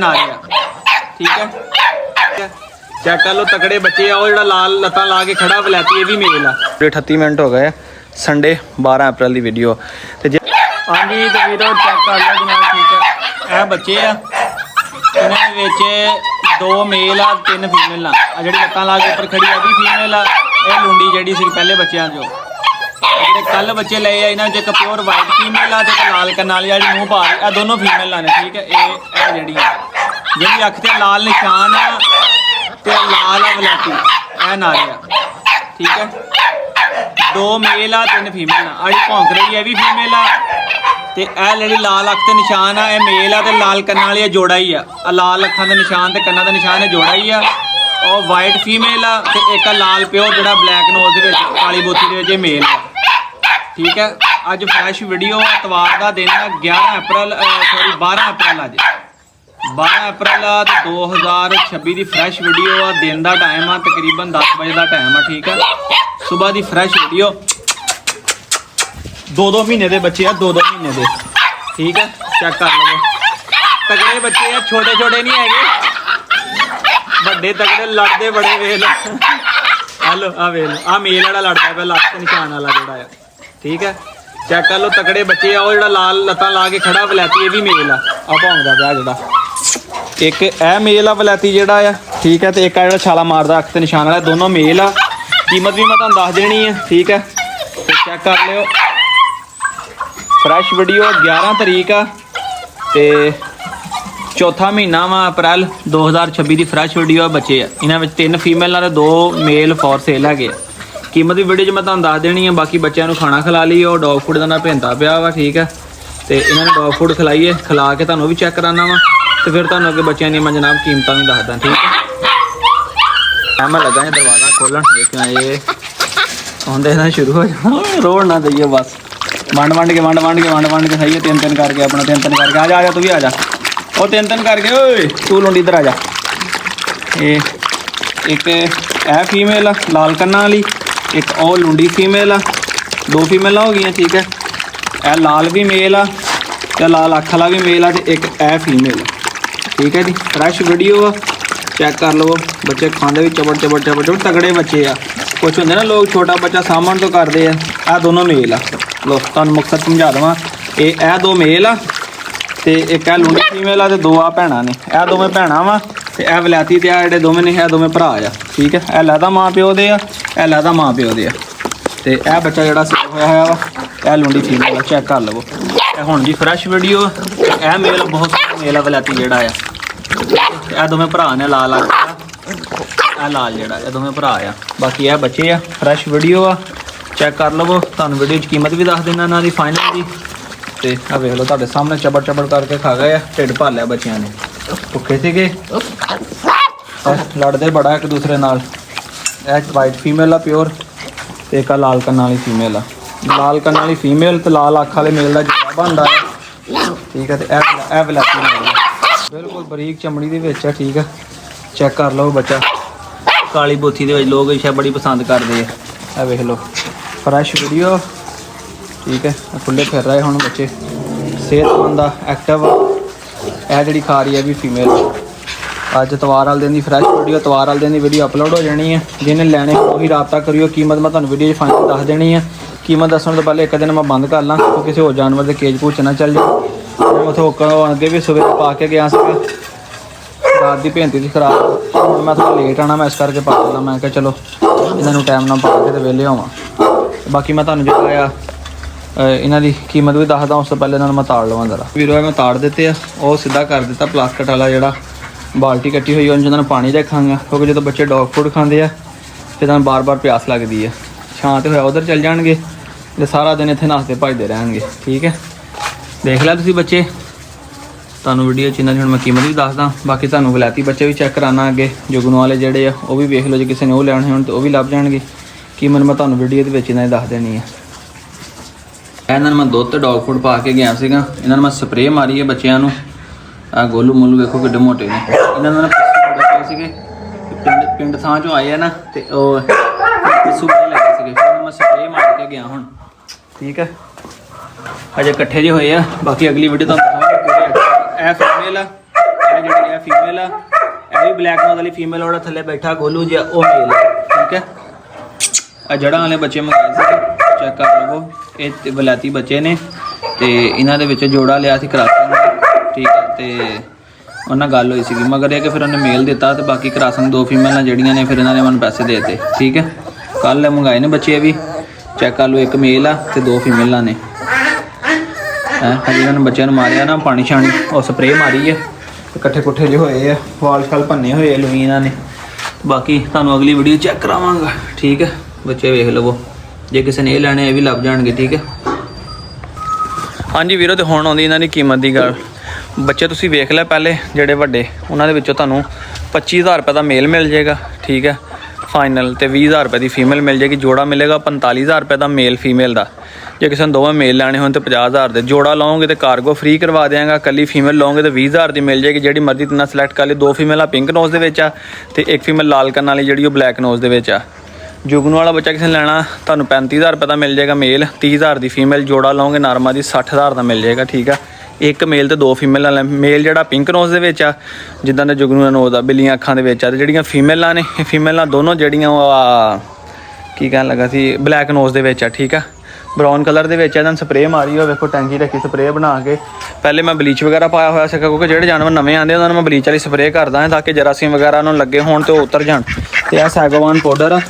आ रहा ठीक है। चेक कर लो तगड़े बच्चे आ। जो लाल लत्तां ला के खड़ा वलैती ये भी मेल आ। 38 मिनट हो गए संडे 12 अप्रैल की वीडियो तो हाँ जी तो वीडियो चेक कर लो जनाब ठीक है। यह बच्चे आ इन्हें दो मेल आ 3 फीमेल आ। जी लत्तां ला के उपर खड़ी है भी फीमेल आ। यह लुंडी जी सी पहले बच्चों जो जो कल बच्चे ले आए इन्होंने एक प्योर वाइट फीमेल आ तो लाल करने वाली जी मूँह पा रही दोनों फीमेल ने ठीक है। ये जी अख से लाल निशान आ तो लाल आ वलैती यह नारे आ ठीक है। 2 मेल आ 3 फीमेल आ। अड़ी भौंक रही है भी फीमेल आ तो यह जी लाल अख से निशान आ यह मेल आ तो लाल करने वाली जोड़ा ही आ। लाल अखा का निशान तो कन्ना का निशान है जोड़ा ही आ। और वाइट फीमेल आ तो एक लाल प्योर जो ब्लैक नोज काली बोथी के मेल आ ठीक है। अज फ्रैश वीडियो इतवार का दिन 11 अप्रैल सॉरी 12 अप्रैल अज 12 अप्रैल तो 2026 की फ्रैश वीडियो आ। दिन का टाइम आ तकरीबन 10 बजे का टाइम आ ठीक है। सुबह की फ्रैश वीडियो 2-2 महीने के बच्चे आ 2-2 महीने के ठीक है। चेक कर लो तगड़े बच्चे आ छोटे छोटे नहीं है बड़े तगड़े लड़ते बड़े वेल हेलो आ वेल आ मेल वाला लड़ता पे लत्त निशान वाला जोड़ा है ठीक है। चेक कर लो तगड़े बच्चे आ। जो लाल लत्तां ला के खड़ा वलैती ये भी मेल आ भौंकदा पिया जोड़ा एक ए मेल आ वलैती जोड़ा आ ठीक है। तो एक जो छाला मारदा अख ते निशान वाला दोनों मेल आ। कीमत भी मैं तुहानूं दस देनी है ठीक है। तो चेक कर लियो फ्रैश वीडियो 11 तरीक आ ते चौथा महीना वा अप्रैल 2026 की फ्रैश वीडियो बच्चे इन्होंने 3 फीमेल 2 मेल फॉर सेल है। कीमत भी वीडियो मैं तुहानूं दस देनी है। बाकी बच्चों को खाना खिला ली और डॉग फूड का भेंता पिया वा ठीक है। तो इन्होंने डॉग फूड खिलाइए खिला के तुहानूं भी चेक कराना वा तो फिर तुहानूं अगे बच्चों दी मैं जनाब कीमत भी दसदा ठीक है। मैं लगा दरवाज़ा खोलन देखना ये आंदे ना शुरू हो जाना रोड ना दईए बस वंड वंड के सही है 3-3 करके अपना 3-3 करके आ जा तू भी आ जा और 3-3 करके ओए तू लुंडी इधर आ जा। ये एक ए फीमेल आ लाल कन्ना वाली एक और लुंडी फीमेल आ 2 फीमेल हो गई ठीक है। ए लाल भी मेल आ तो लाल अख वाला भी मेल आ तो एक ए फीमेल ठीक है जी। फ्रैश वीडियो आ चेक कर लो बच्चे खाते भी चबड़ तगड़े बच्चे आ। कुछ होंगे ना लोग छोटा बच्चा सामन तो करते हैं आ दोनों मेल आ। लो तुहानूं मकसद समझा देवां ए 2 मेल आ तो एक है लुंडी फीमेल आ तो 2 आ भैणां ने ए दोवें भैणां वा तो यह वलैती तो ये दोवें ने दोवें भरा आ ठीक है। यह लैदा माँ प्यो दे आ लैदा माँ प्यो दे आ तो यह बच्चा जोड़ा सेल होया वा यह लुंडी फीमेल आ। चेक कर लवो हुण जी फ्रैश वीडियो यह मेल बहुत मेल आ वलैती जोड़ा आ यह दोवें भरा ने लाल आ लाल जोड़ा यह दोवें भरा आ। बाकी यह बच्चे आ फ्रैश वीडियो आ चेक कर लवो तुहानूं वीडियो की कीमत भी दस देना इन्हां दी फाइनल दी। तो आ वेख लो तुहाडे सामने चबड़ करके खा गए ढिड भर लिया बच्चों ने भुखे थे लड़ते बड़ा एक दूसरे नाल। यह वाइट फीमेल आ प्योर तो एक लाल कन्ना वाली फीमेल आ। लाल कन्ना वाली फीमेल तो लाल अख वाले मेल का जोड़ा बनता है ठीक है। तो यह वलैती मेल बिल्कुल बरीक चमड़ी के है ठीक है। चेक कर लो बच्चा काली बोथी के लोग इसे बड़ी पसंद करते हैं। वेख लो फ्रैश वीडियो ठीक है। खुले फिर रहे हुण बच्चे सेहतमंद एक्टिव यह जी खा रही है भी फीमेल। अज इतवार वाले दिन की फ्रैश वीडियो इतवार वाले दिन की वीडियो अपलोड हो जानी है। जिन्हें लैने वही रबता करियो। कीमत मैं तुहानूं वीडियो फाइनल दस देनी है। कीमत दसण तो पहले एक दिन मैं बंद कर ला तो किसी होर जानवर के केज कूच ना चल जाए। मैं उतों अगे भी सवेरे पा के गया रात की भेंती थी खराब हुण मैं थोड़ा लेट आना मैं इस करके पा ला। मैं क्या चलो इन्होंने टाइम ना पा के तो वेले होवां। बाकी मैं तुहानूं जो इन्हों की कीमत भी दसदा उस तो पहले इन्होंने मैं ताड़ लवां जरा वीरो मैं ताड़ दिते आ और सीधा कर दिता प्लास्टिक वाला जोड़ा बाल्टी कट्टी हुई उन्हें जिन्होंने पानी रखांगा क्योंकि जो बच्चे डॉग फूड खाते हैं फिर उन्हें बार बार प्यास लगती है। छां तो होया उधर चल जाएंगे तो सारा दिन इतने नहाते भजते रहेंगे ठीक है। देख लिया तुसीं बच्चे तुहानूं वीडियो च इन्हां दी मैं कीमत भी दसदा। बाकी तुहानूं वलैती बच्चे भी चेक कराना अगे जुगनू वाले जोड़े आ वो भी वेख लो जो किसी ने वो लैने होण तो वो भी लभ जाएंगे। कीमत मैं तुहानूं वीडियो के इन्हां दी दस देनी है। इन्होंने मैं दुध डॉग फूड पा के गया सीगा। इन्होंने मैं स्प्रे मारी है बच्चों को आ गोलू मोलू वेखो किड्डे मोटे ने। इन्होंने पिस्सू बड़े पे पिंड थां चों आए ना तो पिस्सू बड़े लगे थे फिर मैं स्प्रे मार के गया हुण ठीक है। अजे कट्ठे जे होए आ। बाकी अगली वीडियो तुहानूं दिखावांगे पूरे ए फीमेल आ ਇਹ ਜਿਹੜੀ ਇਹ ਫੀਮੇਲ ਆ, ਇਹ ਵੀ ਬਲੈਕ ਨੋਜ਼ ਵਾਲੀ ਫੀਮੇਲ, ਉਹਦਾ ਥੱਲੇ ਬੈਠਾ ਗੋਲੂ ਜਿਹਾ ਉਹ ਮੇਲ ਆ। ਠੀਕ ਹੈ, ਆ ਜੜ੍ਹਾਂ ਵਾਲੇ ਬੱਚੇ ਮੰਗਾਏ ਸੀ, ਚੈੱਕ ਕਰ ਲਵੋ। ਇਹ ਵਲੈਤੀ ਬੱਚੇ ਨੇ ਤੇ ਇਹਨਾਂ ਦੇ ਵਿੱਚ ਜੋੜਾ ਲਿਆ ਸੀ ਕਰਾਸਨ ਦਾ। ਠੀਕ ਹੈ, ਤੇ ਉਹਨਾਂ ਗੱਲ ਹੋਈ ਸੀਗੀ ਮਗਰ ਇਹ ਕਿ ਫਿਰ ਉਹਨੇ ਮੇਲ ਦਿੱਤਾ ਤੇ ਬਾਕੀ ਕਰਾਸਨ 2 ਫੀਮੇਲਾਂ ਜਿਹੜੀਆਂ ਨੇ ਫਿਰ ਇਹਨਾਂ ਨੇ ਮੈਨੂੰ ਪੈਸੇ ਦੇ ਦਿੱਤੇ। ਠੀਕ ਹੈ, ਕੱਲ੍ਹ ਮੰਗਾਏ ਨੇ ਬੱਚੇ ਵੀ, ਚੈੱਕ ਕਰ ਲਓ। 1 ਮੇਲ ਆ ਤੇ 2 ਫੀਮੇਲਾਂ ਨੇ। ਹਜੇ ਇਹਨਾਂ ਨੇ ਬੱਚਿਆਂ ਨੂੰ ਮਾਰਿਆ ਨਾ ਪਾਣੀ ਛਾਣੀ, ਉਹ ਸਪਰੇਅ ਮਾਰੀ ਹੈ ਤੇ ਇਕੱਠੇ ਕੁੱਠੇ ਜਿਹੇ ਹੋਏ ਆ, ਵਾਲ ਛਾਲ ਭੰਨੇ ਹੋਏ ਲੂਈ ਇਹਨਾਂ ਨੇ। ਬਾਕੀ ਤੁਹਾਨੂੰ ਅਗਲੀ ਵੀਡੀਓ ਚੈੱਕ ਕਰਾਵਾਂਗਾ। ਠੀਕ ਹੈ, ਬੱਚੇ ਵੇਖ ਲਵੋ, ਜੇ ਕਿਸੇ ਨੇ ਇਹ ਲੈਣੇ ਇਹ ਵੀ ਲੱਭ ਜਾਣਗੇ। ਠੀਕ ਹੈ, ਹਾਂਜੀ ਵੀਰੋ, ਤੇ ਹੁਣ ਆਉਂਦੀ ਇਹਨਾਂ ਦੀ ਕੀਮਤ ਦੀ ਗੱਲ। ਬੱਚੇ ਤੁਸੀਂ ਵੇਖ ਲਿਆ ਪਹਿਲੇ ਜਿਹੜੇ ਵੱਡੇ, ਉਹਨਾਂ ਦੇ ਵਿੱਚੋਂ ਤੁਹਾਨੂੰ 25000 ਰੁਪਏ ਦਾ ਮੇਲ ਮਿਲ ਜਾਏਗਾ। ਠੀਕ ਹੈ, ਫਾਈਨਲ, ਤੇ 20000 ਰੁਪਏ ਦੀ ਫੀਮੇਲ ਮਿਲ ਜਾਏਗੀ। ਜੋੜਾ ਮਿਲੇਗਾ 45000 ਰੁਪਏ ਦਾ ਮੇਲ ਫੀਮੇਲ ਦਾ। ਜੇ ਕਿਸੇ ਨੂੰ ਦੋਵੇਂ ਮੇਲ ਲੈਣੇ ਹੋਣ ਤਾਂ 50000 ਦੇ। ਜੋੜਾ ਲਾਓਗੇ ਤੇ ਕਾਰਗੋ ਫ੍ਰੀ ਕਰਵਾ ਦਿਆਂਗਾ। ਕੱਲੀ ਫੀਮੇਲ ਲਾਓਗੇ ਤਾਂ 20000 ਦੀ ਮਿਲ ਜਾਏਗੀ। ਜਿਹੜੀ ਮਰਜ਼ੀ ਤਿੰਨਾਂ ਸਿਲੈਕਟ ਕਰ ਲਈ। 2 ਫੀਮੇਲਾਂ ਪਿੰਕ ਨੋਜ਼ ਦੇ ਵਿੱਚ ਆ ਤੇ 1 ਫੀਮੇਲ ਲਾਲ ਕੰਨਾਂ ਵਾਲੀ ਜਿਹੜੀ ਉਹ ਬਲੈਕ ਨੋਜ਼ ਦੇ ਵਿੱਚ ਆ। ਜੁਗਨੂ ਵਾਲਾ ਬੱਚਾ ਕਿਸੇ ਨੇ ਲੈਣਾ ਤੁਹਾਨੂੰ 35000 ਰੁਪਏ ਦਾ ਮਿਲ ਜਾਏਗਾ ਮੇਲ, 30000 ਦੀ ਫੀਮੇਲ। ਜੋੜਾ ਲਾਓਗੇ ਨਾਰਮਾ ਦੀ 60000 ਦਾ ਮਿਲ ਜਾਏਗਾ। ਠੀਕ ਆ, 1 ਮੇਲ ਤੇ 2 ਫੀਮੇਲਾਂ ਲੈ। ਮੇਲ ਜਿਹੜਾ ਪਿੰਕ ਨੋਜ਼ ਦੇ ਵਿੱਚ ਆ, ਜਿੱਦਾਂ ਦਾ ਜੁਗਨੂ ਦਾ ਨੋਜ਼ ਆ, ਬਿੱਲੀਆਂ ਅੱਖਾਂ ਦੇ ਵਿੱਚ ਆ। ਤੇ ਜਿਹੜੀਆਂ ਫੀਮੇਲਾਂ ਨੇ, ਇਹ ਫੀਮੇਲਾਂ ਦੋਨੋਂ ਜਿਹੜੀਆਂ ਉਹ ਕੀ ਕਹਿਣ ਲੱਗਾ ਸੀ, ਬਲੈਕ ਨੋਜ਼ ਦੇ ਵਿੱਚ ਆ। ਠੀਕ ਆ, ਬਰਾਊਨ ਕਲਰ ਦੇ ਵਿੱਚ ਇਹਨਾਂ ਨੇ ਸਪਰੇਅ ਮਾਰੀ ਹੋਵੇ। ਵੇਖੋ ਟੈਂਕੀ ਰੱਖੀ ਸਪਰੇਅ ਬਣਾ ਕੇ। ਪਹਿਲੇ ਮੈਂ ਬਲੀਚ ਵਗੈਰਾ ਪਾਇਆ ਹੋਇਆ ਸੀਗਾ ਕਿਉਂਕਿ ਜਿਹੜੇ ਜਾਨਵਰ ਨਵੇਂ ਆਉਂਦੇ ਉਹਨਾਂ ਨੂੰ ਮੈਂ ਬਲੀਚ ਵਾਲੀ ਸਪਰੇਅ ਕਰਦਾ ਹਾਂ ਤਾਂ ਕਿ ਜਰਾਸੀਮ ਵਗੈਰਾ ਉਹਨਾਂ ਨੂੰ ਲੱਗੇ ਹੋਣ ਤੇ ਉਹ ਉਤਰ ਜਾਣ। ਤੇ ਇਹ ਸੈਗੋਵਾਨ ਪਾਊਡਰ ਆ,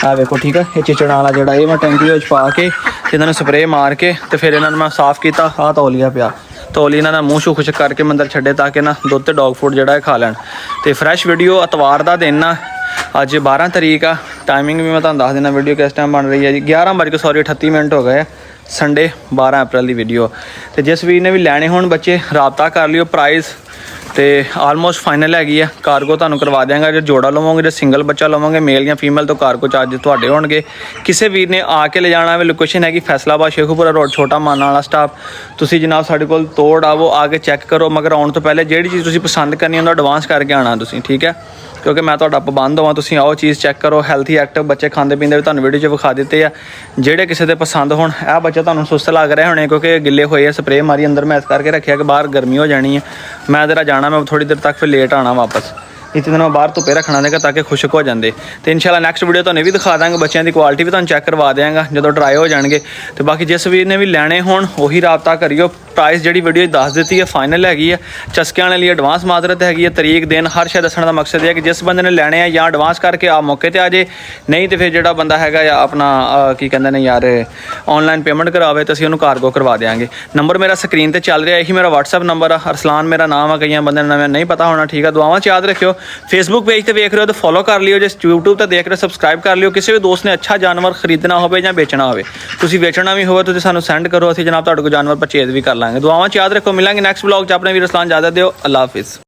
ਆ ਵੇਖੋ। ਠੀਕ ਹੈ, ਇਹ ਚਿਚੜਾਂ ਵਾਲਾ ਜਿਹੜਾ ਇਹ ਮੈਂ ਟੈਂਕੀ ਦੇ ਵਿੱਚ ਪਾ ਕੇ ਇਹਨਾਂ ਨੂੰ ਸਪਰੇਅ ਮਾਰ ਕੇ ਤੇ ਫਿਰ ਇਹਨਾਂ ਨੂੰ ਮੈਂ ਸਾਫ਼ ਕੀਤਾ। ਆਹ ਤੌਲੀਆ ਪਿਆ, ਤੌਲੀ ਇਹਨਾਂ ਦਾ ਮੂੰਹ ਖੁਸ਼ਕ ਕਰਕੇ ਮੰਦਰ ਛੱਡੇ ਤਾਂ ਕਿ ਨਾ ਦੁੱਧ ਤੇ ਡੌਗ ਫੂਡ ਜਿਹੜਾ ਇਹ ਖਾ ਲੈਣ। ਤੇ ਫਰੈਸ਼ ਵੀਡੀਓ ਐਤਵਾਰ ਦਾ ਦਿਨ ਆ, ਅੱਜ 12 ਤਰੀਕ ਆ। ਟਾਈਮਿੰਗ ਵੀ ਮੈਂ ਤੁਹਾਨੂੰ ਦੱਸ ਦਿੰਦਾ ਵੀਡੀਓ ਕਿਸ ਟਾਈਮ ਬਣ ਰਹੀ ਹੈ ਜੀ। 11:38 ਹੋ ਗਏ ਆ, ਸੰਡੇ 12 ਅਪ੍ਰੈਲ ਦੀ ਵੀਡੀਓ। ਤੇ ਜਿਸ ਵੀਰ ਨੇ ਵੀ ਲੈਣੇ ਹੋਣ ਬੱਚੇ ਰਾਬਤਾ ਕਰ ਲਿਓ। ਪ੍ਰਾਈਸ ਤੇ ਆਲਮੋਸਟ ਫਾਈਨਲ ਹੈਗੀ ਆ। ਕਾਰਗੋ ਤੁਹਾਨੂੰ ਕਰਵਾ ਦਿਆਂਗਾ। ਜੇ ਜੋੜਾ ਲਵੋਗੇ, ਜੇ ਸਿੰਗਲ ਬੱਚਾ ਲਵੋਗੇ ਮੇਲ ਜਾਂ ਫੀਮੇਲ, ਤੋਂ ਕਾਰਗੋ ਚਾਰਜ ਤੁਹਾਡੇ ਹੋਣਗੇ। ਕਿਸੇ ਵੀਰ ਨੇ ਆ ਕੇ ਲੈ ਜਾਣਾ ਹੋਵੇ, ਲੋਕੇਸ਼ਨ ਹੈਗੀ ਫੈਸਲਾਬਾਦ ਸ਼ੇਖੂਪੁਰਾ ਰੋਡ, ਛੋਟਾ ਮਾਨਾ ਵਾਲਾ ਸਟਾਪ। ਤੁਸੀਂ ਜਨਾਬ ਸਾਡੇ ਕੋਲ ਤੋੜ ਆਵੋ, ਆ ਕੇ ਚੈੱਕ ਕਰੋ। ਮਗਰ ਆਉਣ ਤੋਂ ਪਹਿਲੇ ਜਿਹੜੀ ਚੀਜ਼ ਤੁਸੀਂ ਪਸੰਦ ਕਰਨੀ ਉਹਦਾ ਐਡਵਾਂਸ ਕਰਕੇ ਆਉਣਾ ਤੁਸੀਂ। ਠੀਕ ਹੈ, ਕਿਉਂਕਿ ਮੈਂ ਤੁਹਾਡਾ ਪਾਬੰਦ ਹੋਵਾਂ। ਤੁਸੀਂ ਆਓ, ਚੀਜ਼ ਚੈੱਕ ਕਰੋ। ਹੈਲਥੀ ਐਕਟਿਵ ਬੱਚੇ ਖਾਂਦੇ ਪੀਂਦੇ ਵੀ ਤੁਹਾਨੂੰ ਵੀਡੀਓ 'ਚ ਵਿਖਾ ਦਿੱਤੇ ਆ। ਜਿਹੜੇ ਕਿਸੇ ਦੇ ਪਸੰਦ ਹੋਣ। ਇਹ ਬੱਚੇ ਤੁਹਾਨੂੰ ਸੁਸਤ ਲੱਗ ਰਹੇ ਹੋਣੇ ਕਿਉਂਕਿ ਗਿੱਲੇ ਹੋਏ ਆ, ਸਪਰੇਅ ਮਾਰੀ ਅੰਦਰ ਮੈਂ ਇਸ ਕਰਕੇ ਰੱਖਿਆ ਕਿ ਬਾਹਰ ਗਰਮੀ ਹੋ ਜਾਣੀ ਹੈ। ਮੈਂ ਜ਼ਰਾ ਜਾਣਾ, ਮੈਂ ਥੋੜੀ ਦੇਰ ਤੱਕ ਫਿਰ ਲੇਟ ਆਣਾ ਵਾਪਸ। ਇਤਨੇ ਦਿਨ ਬਾਹਰ ਧੁੱਪੇ ਰੱਖਣਾ ਦੇਗਾ ਤਾਂ ਕਿ ਖੁਸ਼ਕ ਹੋ ਜਾਂਦੇ। ਤੇ ਇਨਸ਼ਾਅੱਲਾ ਨੈਕਸਟ ਵੀਡੀਓ ਤੁਹਾਨੂੰ ਵੀ ਦਿਖਾ ਦਾਂਗੇ। ਬੱਚਿਆਂ ਦੀ ਕੁਆਲਿਟੀ ਵੀ ਤੁਹਾਨੂੰ ਚੈੱਕ ਕਰਵਾ ਦਿਆਂਗਾ ਜਦੋਂ ਡਰਾਈ ਹੋ ਜਾਣਗੇ। ਤੇ ਬਾਕੀ ਜਿਸ ਵੀਰ ਨੇ ਵੀ ਲੈਣੇ ਹੋਣ ਉਹੀ ਰਾਬਤਾ ਕਰਿਓ। ਪ੍ਰਾਈਸ ਜਿਹੜੀ ਵੀਡੀਓ 'ਚ ਦੱਸ ਦਿੱਤੀ ਹੈ ਫਾਈਨਲ ਹੈਗੀ ਹੈ। ਚਸਕਿਆਂ ਵਾਲੇ ਲਈ ਐਡਵਾਂਸ ਮਾਦਰਤ ਹੈਗੀ ਹੈ। ਤਰੀਕ ਦਿਨ ਹਰ ਸ਼ੈ ਦੱਸਣ ਦਾ ਮਕਸਦ ਹੈ ਕਿ ਜਿਸ ਬੰਦੇ ਨੇ ਲੈਣੇ ਆ ਜਾਂ ਐਡਵਾਂਸ ਕਰਕੇ ਆ ਮੌਕੇ 'ਤੇ ਆ ਜੇ, ਨਹੀਂ ਤੇ ਫਿਰ ਜਿਹੜਾ ਬੰਦਾ ਹੈਗਾ ਜਾਂ ਆਪਣਾ ਕੀ ਕਹਿੰਦੇ ਨੇ ਯਾਰ ਔਨਲਾਈਨ ਪੇਮੈਂਟ ਕਰਾਵੇ ਤਾਂ ਅਸੀਂ ਉਹਨੂੰ ਕਾਰਗੋ ਕਰਵਾ ਦਿਆਂਗੇ। ਨੰਬਰ ਮੇਰਾ ਸਕਰੀਨ ਤੇ ਚੱਲ ਰਿਹਾ, ਇਹੀ ਮੇਰਾ WhatsApp ਨੰਬਰ ਆ। ਅਰਸਲਾਨ ਮੇਰਾ ਨਾਮ ਆ, ਕਈਆਂ ਬੰਦਿਆਂ ਨੂੰ ਨਵੇਂ ਨਹੀਂ ਪਤਾ ਹੋਣਾ। ਠੀਕ ਆ, ਦੁਆਵਾਂ 'ਚ ਯਾਦ ਰੱਖਿਓ। ਫੇਸਬੁੱਕ ਪੇਜ ਤੇ ਵੇਖ ਰਹੇ ਹੋ ਤਾਂ ਫੋਲੋ ਕਰ ਲਿਓ। ਜੇ YouTube ਤੇ ਦੇਖ ਰਹੇ ਹੋ ਸਬਸਕ੍ਰਾਈਬ ਕਰ ਲਿਓ। ਕਿਸੇ ਵੀ ਦੋਸਤ ਨੇ ਅੱਛਾ ਜਾਨਵਰ ਖਰੀਦਣਾ ਹੋਵੇ ਜਾਂ ਵੇਚਣਾ ਹੋਵੇ, ਤੁਸੀਂ ਵੇਚਣਾ ਵੀ ਹੋਵੇ ਤੁਸੀਂ ਸਾਨੂੰ ਸੈਂਡ ਕਰੋ। ਅਸੀਂ ਜਨਾਬ ਤੁਹਾਡੇ ਕੋਲ ਜਾਨਵਰ ਪਰਚੇਜ਼ ਵੀ ਕਰ ਲਾਂਗੇ। ਦੁਆਵਾਂ 'ਚ ਯਾਦ ਰੱਖੋ। ਮਿਲਾਂਗੇ ਨੈਕਸਟ ਵਲੌਗ 'ਚ। ਆਪਣੇ ਵੀਰ ਅਰਸਲਾਨ ਇਜਾਜ਼ਤ ਦਿਓ। ਅੱਲਾ ਹਾਫਿਜ਼।